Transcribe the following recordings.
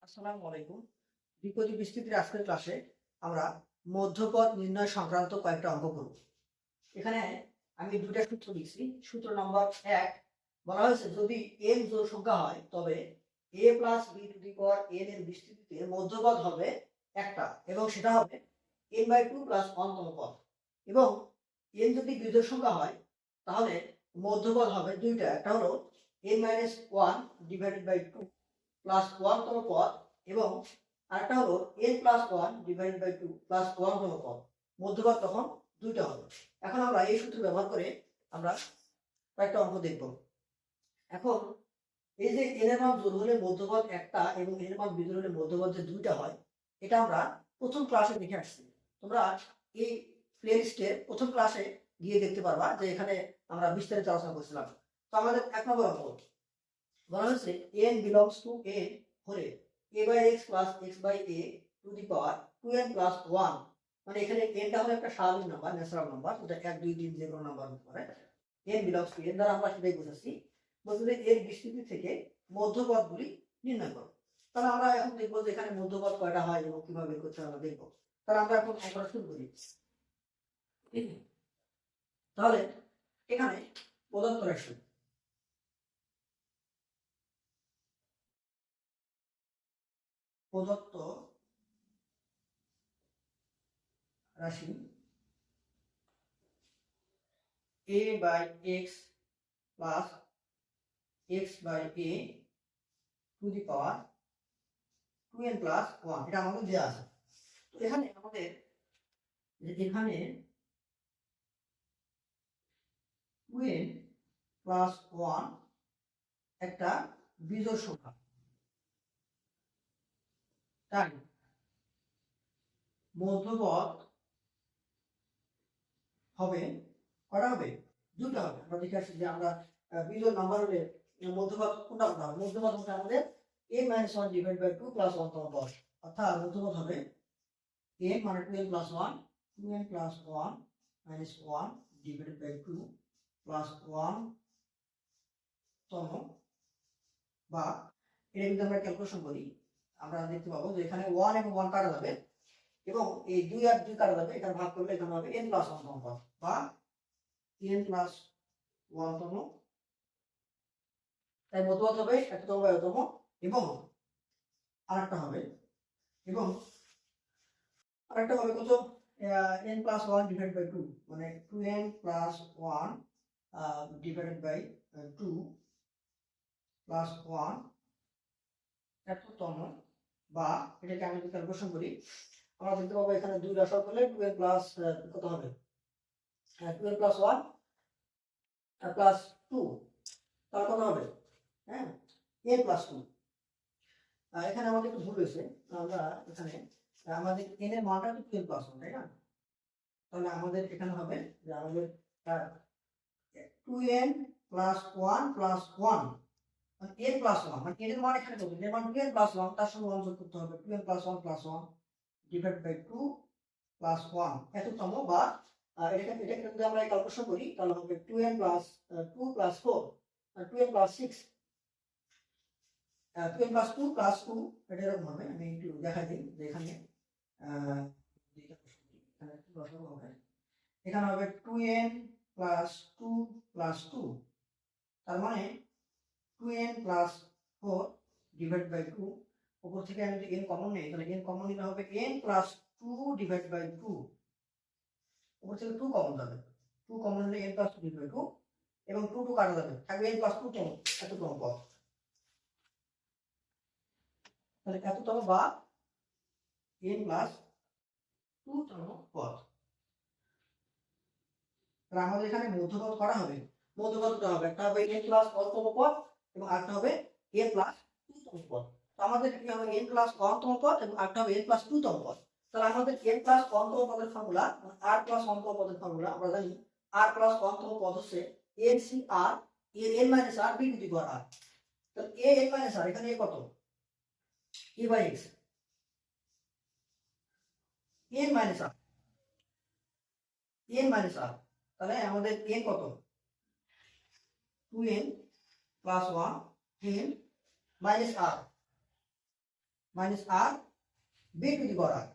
আসসালামু আলাইকুম। দ্বিপদী বিস্তৃতির আজকের ক্লাসে আমরা মধ্যপদ নির্ণয় সংক্রান্ত কয়েকটা অঙ্ক করব। এখানে আমি দুটা সূত্র লিখছি। সূত্র নম্বর 1 বলা হয়েছে যদি n জোড় সংখ্যা হয় তবে a plus b to the power n এর বিস্তৃতিতে মধ্যপদ হবে একটা এবং সেটা হবে n/2 প্লাস 1 তম পদ, এবং n যদি বিজোড় সংখ্যা হয় তাহলে মধ্যপদ হবে দুইটা, একটা হলো n-1 ডিভাইডেড বাই 2 প্লাস 1 তম পদ এবং আরেকটা হলো n+1 ডিভাইডেড বাই 2 প্লাস 1 তম পদ। মধ্যপদ তখন দুইটা হবে। এখন আমরা এই সূত্র ব্যবহার করে আমরা কয়েকটা অঙ্ক দেখব। এখন এই যে n এর মান জোড় হলে মধ্যপদ একটা এবং n এর মান বিজোড় হলে মধ্যপদ যে দুইটা হয়, এটা আমরা প্রথম ক্লাসে দেখে আসছি। তোমরা এই প্লেলিস্টের প্রথম ক্লাসে গিয়ে দেখতে পারবা যে এখানে আমরা বিস্তারিত আলোচনা করছিলাম। তো আমাদের এক নম্বর অঙ্ক বলা হয়েছে n belongs to a হলে a by x plus x by a to the power 2n plus 1, মানে এখানে n টা হলো একটা স্বাভাবিক নাম্বার, ন্যাচারাল নাম্বার, যেটা 1 2 3 যে কোনো নাম্বার হতে পারে। n belongs to n দ্বারা আমরা সেটাই বুঝাচ্ছি। বলতে এর বিস্তৃতি থেকে মধ্যপদগুলি নির্ণয় করো। তাহলে আমরা এখন দেখবো যে এখানে মধ্যপদ কয়টা হয় এবং কিভাবে বের করতে হয় আমরা দেখবো। তাহলে আমরা এখন অঙ্কটা শুরু করি। তাহলে এখানে প্রদত্ত রাশি প্রদত্ত রাশি a by x plus x by a to the power 2n plus 1, এটা আমাদের দেওয়া আছে। তো এখানে আমাদের এখানে 2n plus 1 একটা বিজোড় সংখ্যা, তাই মধ্যপদ হবে কটা হবে? দুটো হবে। আমরা দেখে আসছি যে আমরা বিজোড় নাম্বার হলে মধ্যপদ কোনটা কোনটা হবে? মধ্যপদ হবে আমাদের n-1 ডিভাইড বাই 2 প্লাস 1 তম পদ, অর্থাৎ মধ্যপদ হবে n মানে 2n plus 1 2n plus 1 minus 1 divided by 2 plus 1 তম, বা এটা যদি আমরা ক্যালকুলেশন করি আমরা দেখতে পাবো যে এখানে 1 এবং 1 কাটা যাবে এবং এই 2 আর 2 কাটা যাবে, এটা ভাগ করলে এখানে হবে n plus 1 তম পদ বা n plus 1 তম, তাই মধ্যপদ হবে একতম বা এতম, এবং আরেকটা হবে কত n plus 1 divided by 2, মানে 2n plus 1 divided by 2 plus 1 একতম, বা এটাকে আমি যদি ক্যালকুলেশন করি আমরা দেখতে পাবো এখানে 2 লসাগু করলে 2n প্লাস কত হবে 2n plus 1 প্লাস 2, তার কত হবে হ্যাঁ n plus 2। এখানে আমাদের একটু ভুল হয়েছে, আমরা এখানে আমাদের n এর মানটা তো 2n plus 1, তাই না? তাহলে আমাদের এখানে হবে যে আমাদের 2n plus 1 plus 1 মানে n plus 1, মানে n এর মান এখানে কত? n এর মান 2n plus 1, তার সঙ্গে 1 যোগ করতে হবে 2n plus 1 plus 1 divided by 2 plus 1 এততম, বা এটাকে যদি আমরা ক্যালকুলেশন করি তাহলে হবে 2n plus 2 plus 4 2n plus 6 2n plus 2 plus 2, এটা এরকম হবে। আমি একটু দেখাই দিই যে এখানে এখানে হবে 2n plus 2 plus 2, তার মানে 2n plus 4 divided by 2, উপর থেকে আমি যদি n কমন নেই তাহলে n কমন নিলে হবে n plus 2 divided by 2, উপর থেকে 2 কমন যাবে, 2 কমন নিলে n plus 2 divided by 2 এবং 2 2 কাটা যাবে, থাকবে n plus 2 তম, এততম পদ। তাহলে এততম বা n plus 2 তম পদ। তাহলে আমাদের এখানে মধ্যপদ করা হবে, মধ্যপদটা হবে একটা হবে n plus 1 তম পদ এবং আরেকটা হবে n plus 2 তম পদ। তো আমাদের কি হবে n plus 1 তম পদ এবং আরেকটা হবে n plus 2 তম পদ। তাহলে আমাদের n plus 1 তম পদের ফর্মুলা r plus 1 তম পদের ফর্মুলা আমরা জানি r plus 1 তম পদ হচ্ছে ncr n minus r b to the power r। তাহলে a n minus r এখানে কত? a by x n minus r তাহলে আমাদের n কত? 2n plus 1 n minus r, minus R B to the power R,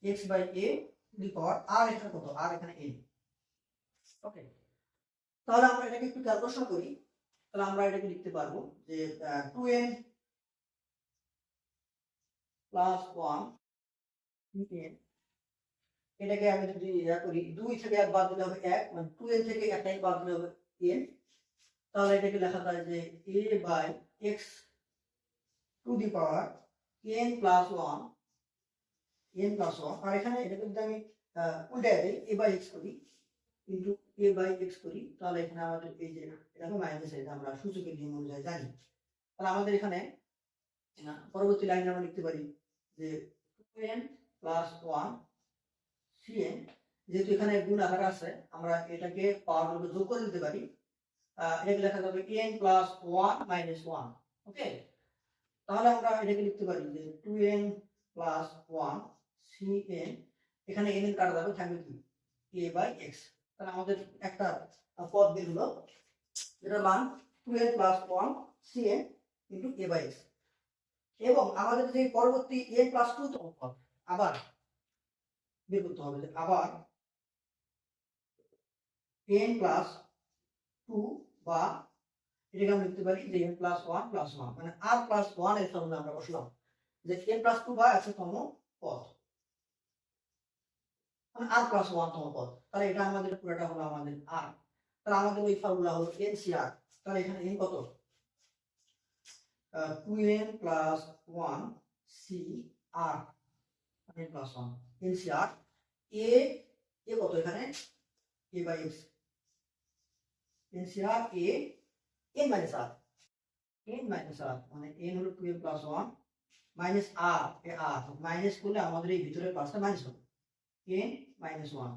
X by A to the power R, এখানে কত, আর এখানে N. ওকে, তাহলে আমরা এটাকে একটু ক্যালকুলেশন করি। তাহলে আমরা এটাকে লিখতে পারবো যে 2n প্লাস 1 n, এটাকে আমি যদি ইয়া করি 2 থেকে 1 বাদ দিলে হবে 1, মানে 2n থেকে 1 বাদ দিলে হবে n। তাহলে এটাকে লেখা যায় যে a by x to the power n plus 1, n plus 1। আর এখানে এটাকে যদি আমি উল্টায় দিই a বাই x করি ইন্টু a বাই x করি, তাহলে এখানে আমাদের এই যে এটাকে মাইনাস, এটা আমরা সূচকের নিয়ম অনুযায়ী জানি। তাহলে আমাদের এখানে পরবর্তী লাইনে আমরা লিখতে পারি যে 2n প্লাস 1 cn, যেহেতু এখানে গুণ আকারে আছে আমরা এটাকে পাওয়ারগুলোকে যোগ করে দিতে পারি। এটাকে লেখা যাবে n প্লাস 1 মাইনাস 1। ওকে, তাহলে আমরা এটাকে লিখতে পারি যে 2n প্লাস 1 cn, এখানে n এর কাটা যাবে, থাকবে কি a বাই x। তাহলে আমাদের একটা পদ বের হলো, এটার মান 2n plus 1 cn into a by x। এবং আমাদের যে পরবর্তী n প্লাস 2 তম পদ আবার বের করতে হবে, যে আবার n প্লাস 2, বা এটাকে আমরা লিখতে পারি যে n প্লাস 1 প্লাস 1, মানে r প্লাস 1 এর ফর্মুলা আমরা বসালাম যে n প্লাস 2 বা 100তম পদ, মানে r প্লাস 1 তম পদ। তাহলে এটা আমাদের পুরোটা হলো আমাদের r। তাহলে আমাদের ওই ফর্মুলা হলো NCR। তাহলে এখানে n কত, 2n plus 1 CR, n plus 1 NCR a কত এখানে a by x, NCR a n minus r, n minus r, মানে n হলো 2n plus 1 minus r, r minus করলে আমাদের এই ভিতরের পাশটা মাইনাস হবে, n মাইনাস 1।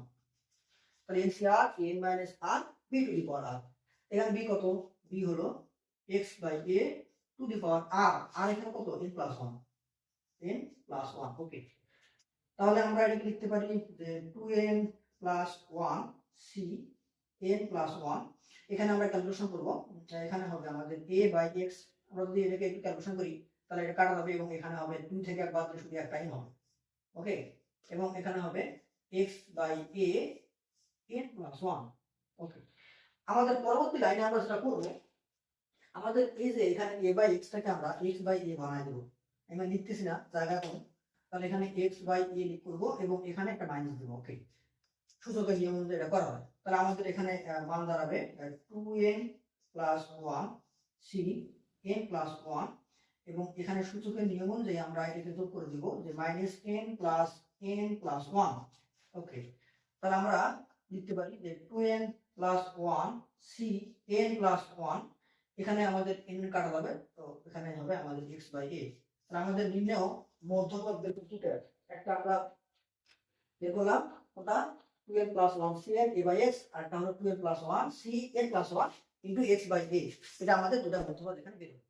তাহলে NCR n minus r b to the power r। এখানে b কত, b হলো x by a to the power r, আর এখানে কত n plus 1, n plus 1। Okay, তাহলে আমরা এটাকে লিখতে পারি যে 2n plus 1 c n plus 1। এখানে আমরা ক্যালকুলেশন করব, এখানে হবে আমাদের a বাই x। আমরা যদি এটাকে একটু ক্যালকুলেশন করি তাহলে এটা কাটা যাবে, এবং এখানে হবে 2 থেকে 1 বাদ দিলে শুধু একটাই হবে। ওকে, এবং এখানে হবে x by a n plus 1। Okay, আমাদের পরবর্তী লাইনে আমরা যেটা করব, আমাদের এই যে এখানে a বাই x টাকে আমরা x বাই a বানাই দেব। আমি লিখতেছি না, জায়গা কম। তাহলে এখানে x বাই a করব এবং এখানে একটা মাইনাস দেব। ওকে, সূচকের নিয়ম অনুযায়ী এটা করা হয়। তাহলে আমাদের এখানে মান দাঁড়াবে 2n plus 1 c n plus 1, এবং এখানে সূচকের নিয়ম অনুযায়ী আমরা এটাকে যোগ করে দিব যে minus n plus n plus 1। Okay, তাহলে আমরা লিখতে পারি যে 2n plus 1 c n plus 1, এখানে আমাদের n কাটা যাবে, তো এখানে হবে আমাদের x বাই a। তাহলে আমাদের নির্ণয় মধ্যপদ বের করতে একটা আমরা বের করলাম, ওটা 2n plus 1 cn a by x, আর একটা হলো 2n plus 1 c n plus 1 into x by a। এটা আমাদের দুটো মধ্যপদ এখানে বের হবে।